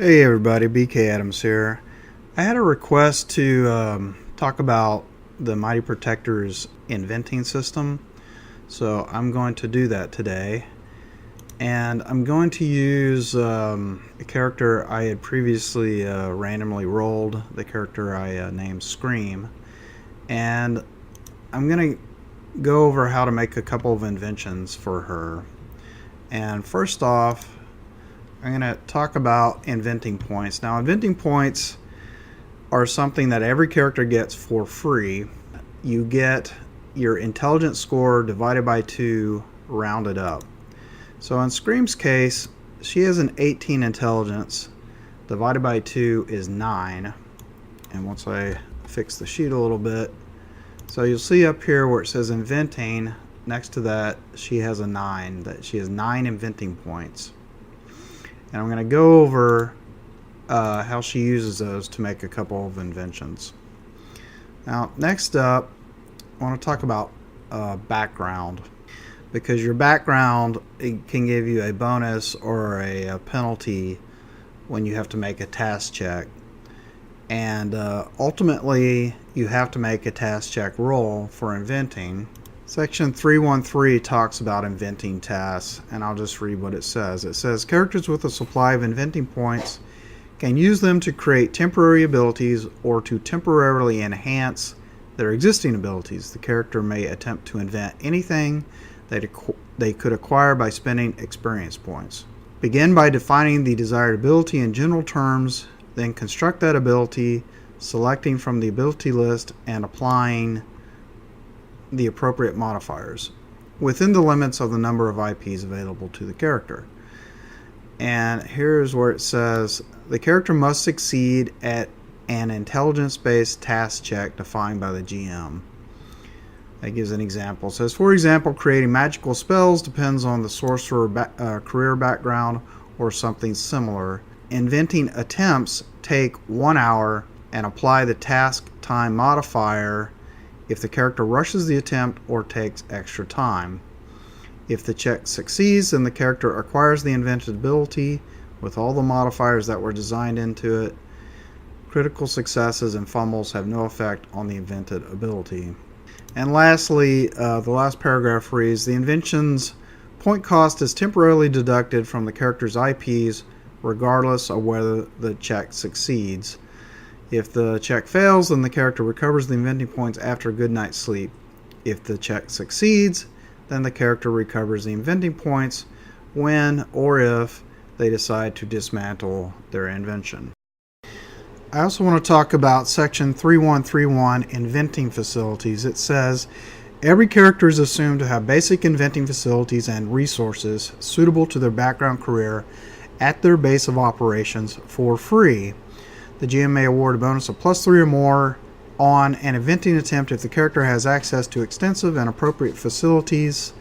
Hey everybody, BK Adams here. I had a request to talk about the Mighty Protector's inventing system, so I'm going to do that today. And I'm going to use a character I had previously randomly rolled, the character I named Scream. And I'm going to go over how to make a couple of inventions for her. And first off, I'm going to talk about inventing points. Now, inventing points are something that every character gets for free. You get your intelligence score divided by 2 rounded up. So in Scream's case, she has an 18 intelligence. Divided by 2 is 9. And once I fix the sheet a little bit, so you'll see up here where it says inventing, next to that she has a 9. That she has 9 inventing points. And I'm going to go over how she uses those to make a couple of inventions. Now, next up, I want to talk about background, because your background can give you a bonus or a penalty when you have to make a task check. And ultimately, you have to make a task check roll for inventing. Section 313 talks about inventing tasks, and I'll just read what it says. It says, characters with a supply of inventing points can use them to create temporary abilities or to temporarily enhance their existing abilities. The character may attempt to invent anything that they could acquire by spending experience points. Begin by defining the desired ability in general terms, then construct that ability, selecting from the ability list and applying the appropriate modifiers within the limits of the number of IPs available to the character. And here's where it says the character must succeed at an intelligence-based task check defined by the GM. That gives an example. It says, for example, creating magical spells depends on the sorcerer career background or something similar. Inventing attempts take 1 hour and apply the task time modifier if the character rushes the attempt or takes extra time. If the check succeeds, then the character acquires the invented ability with all the modifiers that were designed into it. Critical successes and fumbles have no effect on the invented ability. And lastly, the last paragraph reads, the invention's point cost is temporarily deducted from the character's IPs regardless of whether the check succeeds. If the check fails, then the character recovers the inventing points after a good night's sleep. If the check succeeds, then the character recovers the inventing points when or if they decide to dismantle their invention. I also want to talk about section 3131, inventing facilities. It says, every character is assumed to have basic inventing facilities and resources suitable to their background career at their base of operations for free. The GM may award a bonus of +3 or more on an inventing attempt if the character has access to extensive and appropriate facilities,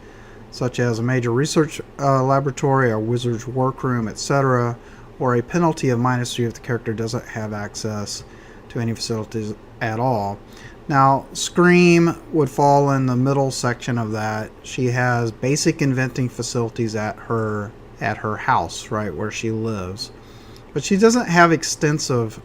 such as a major research laboratory, a wizard's workroom, etc., or a penalty of -3 if the character doesn't have access to any facilities at all. Now, Scream would fall in the middle section of that. She has basic inventing facilities at her house, right, where she lives. But she doesn't have extensive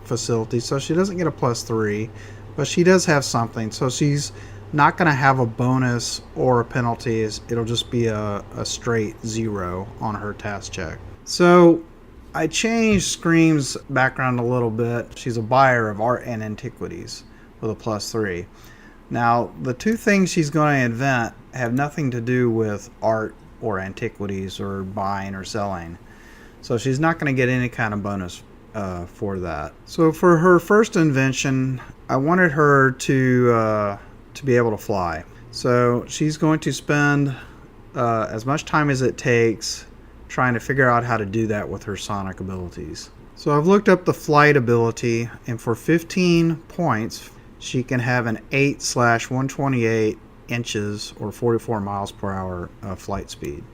facilities, so she doesn't get a +3, but she does have something. So she's not going to have a bonus or a penalty. It'll just be a straight 0 on her task check. So I changed Scream's background a little bit. She's a buyer of art and antiquities with a +3. Now, the two things she's going to invent have nothing to do with art or antiquities or buying or selling. So she's not going to get any kind of bonus for that. So for her first invention, I wanted her to be able to fly. So she's going to spend as much time as it takes trying to figure out how to do that with her sonic abilities. So I've looked up the flight ability, and for 15 points, she can have an 8/128 inches or 44 miles per hour flight speed.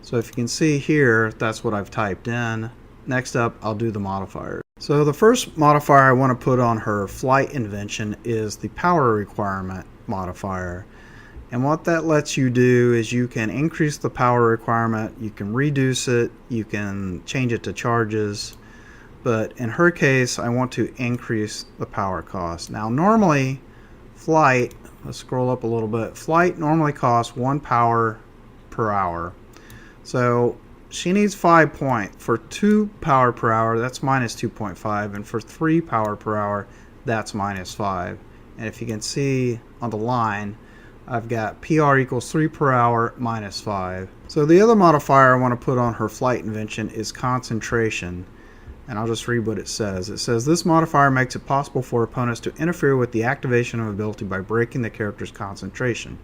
So if you can see here, that's what I've typed in. Next up, I'll do the modifiers. So the first modifier I want to put on her flight invention is the power requirement modifier. And what that lets you do is you can increase the power requirement, you can reduce it, you can change it to charges, but in her case I want to increase the power cost. Now normally flight, let's scroll up a little bit, flight normally costs 1 power per hour. So she needs 5 points. For 2 power per hour, that's minus 2.5, and for 3 power per hour, that's minus 5. And if you can see on the line, I've got PR equals 3 per hour minus 5. So the other modifier I want to put on her flight invention is concentration. And I'll just read what it says. It says, this modifier makes it possible for opponents to interfere with the activation of ability by breaking the character's concentration.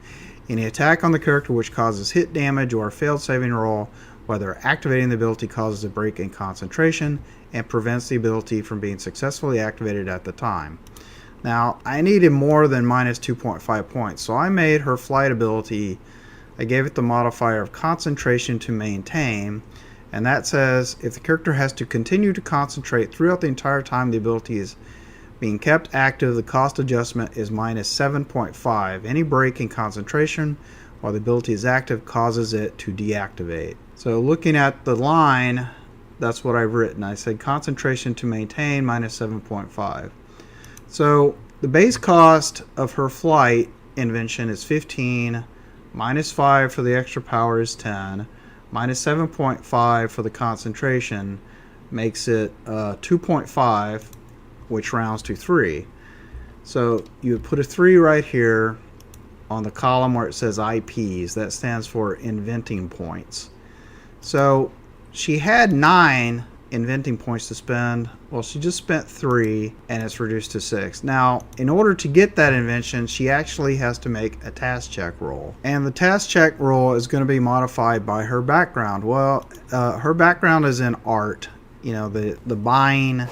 Any attack on the character which causes hit damage or a failed saving roll, whether activating the ability causes a break in concentration and prevents the ability from being successfully activated at the time. Now, I needed more than minus 2.5 points, so I made her flight ability, I gave it the modifier of concentration to maintain, and that says if the character has to continue to concentrate throughout the entire time the ability is being kept active, the cost adjustment is minus 7.5. Any break in concentration while the ability is active causes it to deactivate. So looking at the line, that's what I've written. I said concentration to maintain minus 7.5. So the base cost of her flight invention is 15, minus 5 for the extra power is 10, minus 7.5 for the concentration makes it 2.5, which rounds to 3. So you would put a 3 right here on the column where it says IPs. That stands for inventing points. So she had 9 inventing points to spend. Well, she just spent 3 and it's reduced to 6. Now, in order to get that invention, she actually has to make a task check roll. And the task check roll is going to be modified by her background. Well, her background is in art, you know, the buying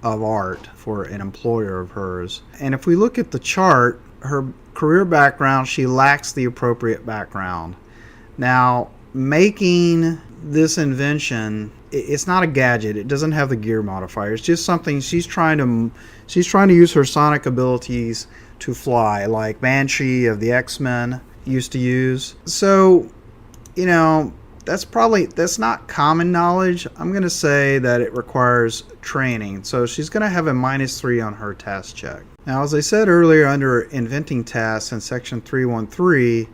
of art for an employer of hers. And if we look at the chart, her career background, she lacks the appropriate background. Now, making this invention, it's not a gadget. It doesn't have the gear modifier. It's just something she's trying to use her sonic abilities to fly, like Banshee of the X-Men used to use. So, you know, that's not common knowledge. I'm going to say that it requires training. So she's going to have a minus 3 on her task check. Now, as I said earlier, under inventing tasks in section 313,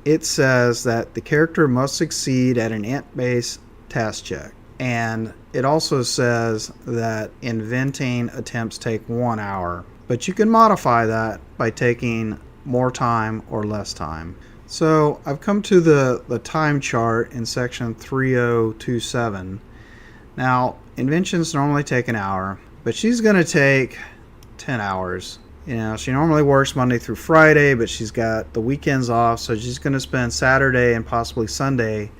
it says that the character must succeed at an int-based task check. And it also says that inventing attempts take 1 hour. But you can modify that by taking more time or less time. So I've come to the time chart in section 3027. Now, inventions normally take an hour, but she's going to take 10 hours. You know, she normally works Monday through Friday, but she's got the weekends off, so she's going to spend Saturday and possibly Sunday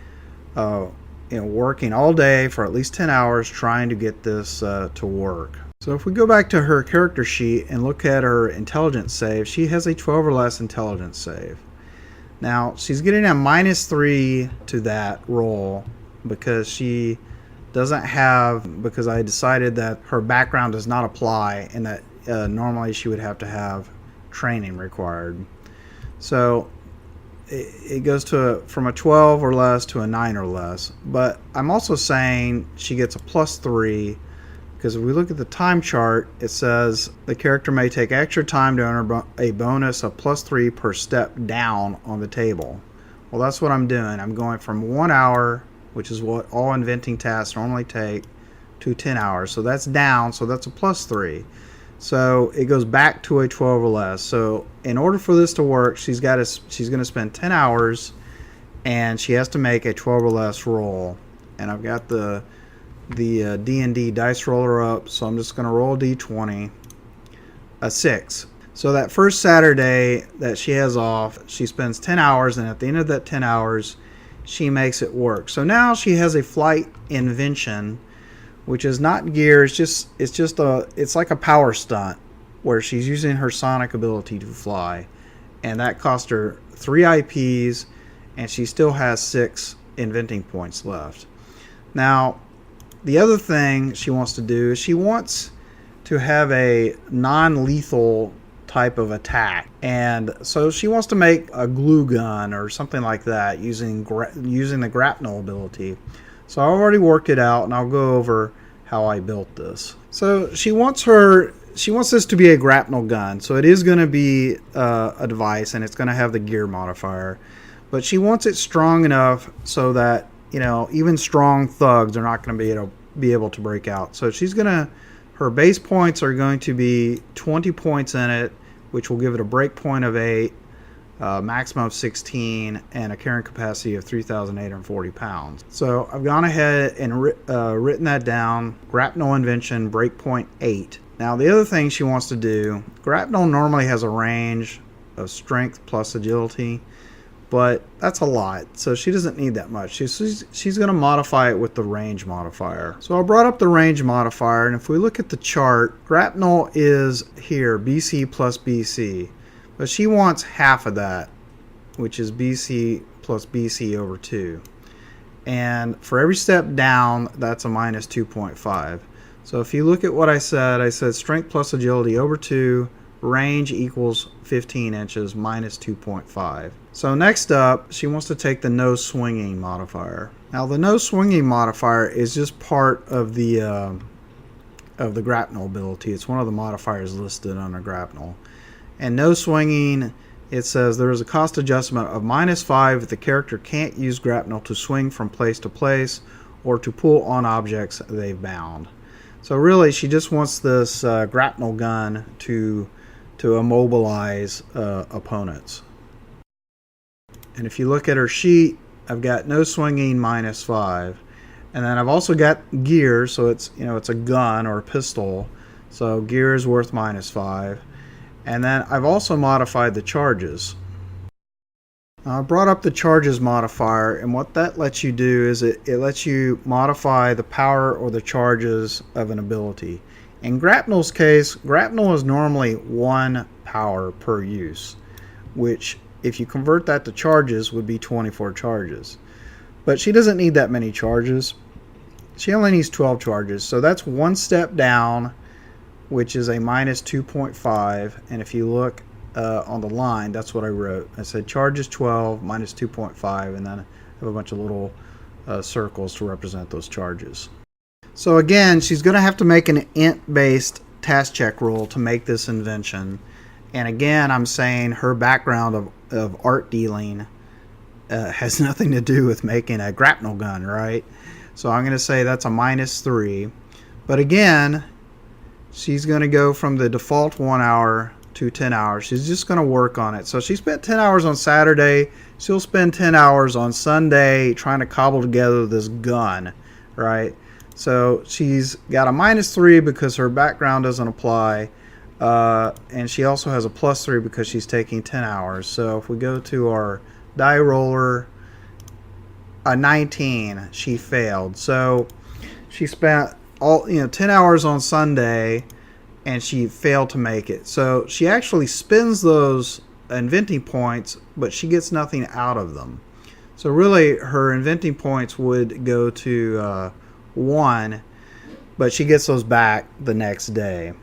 working all day for at least 10 hours trying to get this to work. So if we go back to her character sheet and look at her intelligence save, she has a 12 or less intelligence save. Now, she's getting a minus 3 to that roll because she doesn't have, because I decided that her background does not apply and that normally she would have to have training required. So it goes from a 12 or less to a 9 or less. But I'm also saying she gets a plus 3 because if we look at the time chart, it says the character may take extra time to earn a bonus of plus 3 per step down on the table. Well, that's what I'm doing. I'm going from 1 hour, which is what all inventing tasks normally take, to 10 hours. So that's down, so that's a plus 3. So it goes back to a 12 or less. So in order for this to work, she's going to spend 10 hours and she has to make a 12 or less roll. And I've got the D&D dice roller up, so I'm just going to roll a d20, a 6. So that first Saturday that she has off, she spends 10 hours, and at the end of that 10 hours, she makes it work. So now she has a flight invention, which is not gear. It's like a power stunt where she's using her sonic ability to fly, and that cost her 3 IPs, and she still has 6 inventing points left. Now, the other thing she wants to do is she wants to have a non-lethal type of attack, and so she wants to make a glue gun or something like that using the grapnel ability. So I already worked it out, and I'll go over how I built this. So she wants this to be a grapnel gun, so it is going to be a device, and it's going to have the gear modifier, but she wants it strong enough so that, you know, even strong thugs are not going to be able to break out. So her base points are going to be 20 points in it, which will give it a break point of 8, maximum of 16, and a carrying capacity of 3,840 pounds. So I've gone ahead and written that down. Grapnel Invention breakpoint 8. Now the other thing she wants to do, grapnel normally has a range of strength plus agility, but that's a lot, so she doesn't need that much. She's going to modify it with the range modifier. So I brought up the range modifier, and if we look at the chart, grapnel is here, BC plus BC. But she wants half of that, which is BC plus BC over 2. And for every step down, that's a minus 2.5. So if you look at what I said strength plus agility over 2, range equals 15 inches, minus 2.5. So next up, she wants to take the no swinging modifier. Now the no swinging modifier is just part of the grapnel ability. It's one of the modifiers listed under grapnel. And no swinging, it says there is a cost adjustment of minus 5 if the character can't use grapnel to swing from place to place or to pull on objects they've bound. So really, she just wants this grapnel gun to immobilize opponents. And if you look at her sheet, I've got no swinging minus 5, and then I've also got gear, so it's a gun or a pistol, so gear is worth minus 5. And then I've also modified the charges. Now I brought up the charges modifier, and what that lets you do is it lets you modify the power or the charges of an ability. In grapnel's case, grapnel is normally 1 power per use, which if you convert that to charges would be 24 charges. But she doesn't need that many charges. She only needs 12 charges, so that's 1 step down, which is a minus 2.5, and if you look on the line, that's what I wrote. I said charges 12 minus 2.5, and then I have a bunch of little circles to represent those charges. So again, she's going to have to make an int-based task check roll to make this invention, and again, I'm saying her background of art dealing has nothing to do with making a grapnel gun, right? So I'm going to say that's a minus 3, but again, she's going to go from the default 1 hour to 10 hours. She's just going to work on it. So she spent 10 hours on Saturday. She'll spend 10 hours on Sunday trying to cobble together this gun, right? So she's got a minus 3 because her background doesn't apply. And she also has a plus 3 because she's taking 10 hours. So if we go to our die roller, a 19, she failed. So she spent 10 hours on Sunday, and she failed to make it. So she actually spends those inventing points, but she gets nothing out of them. So really, her inventing points would go to 1, but she gets those back the next day.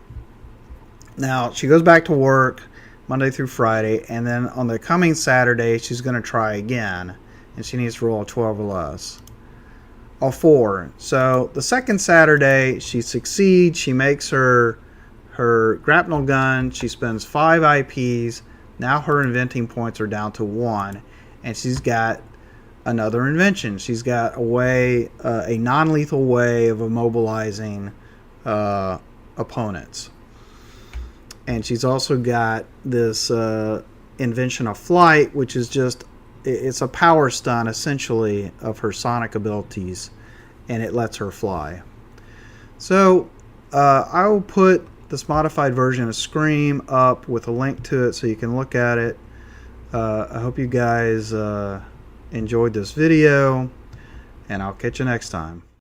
Now she goes back to work Monday through Friday, and then on the coming Saturday, she's going to try again, and she needs to roll a 12 or less. A 4. So the second Saturday, she succeeds. She makes her grapnel gun. She spends 5 IPs. Now her inventing points are down to 1, and she's got another invention. She's got a non-lethal way of immobilizing opponents. And she's also got this invention of flight, which is it's a power stun essentially of her sonic abilities, and it lets her fly. So I will put this modified version of Scream up with a link to it so you can look at it. I hope you guys enjoyed this video, and I'll catch you next time.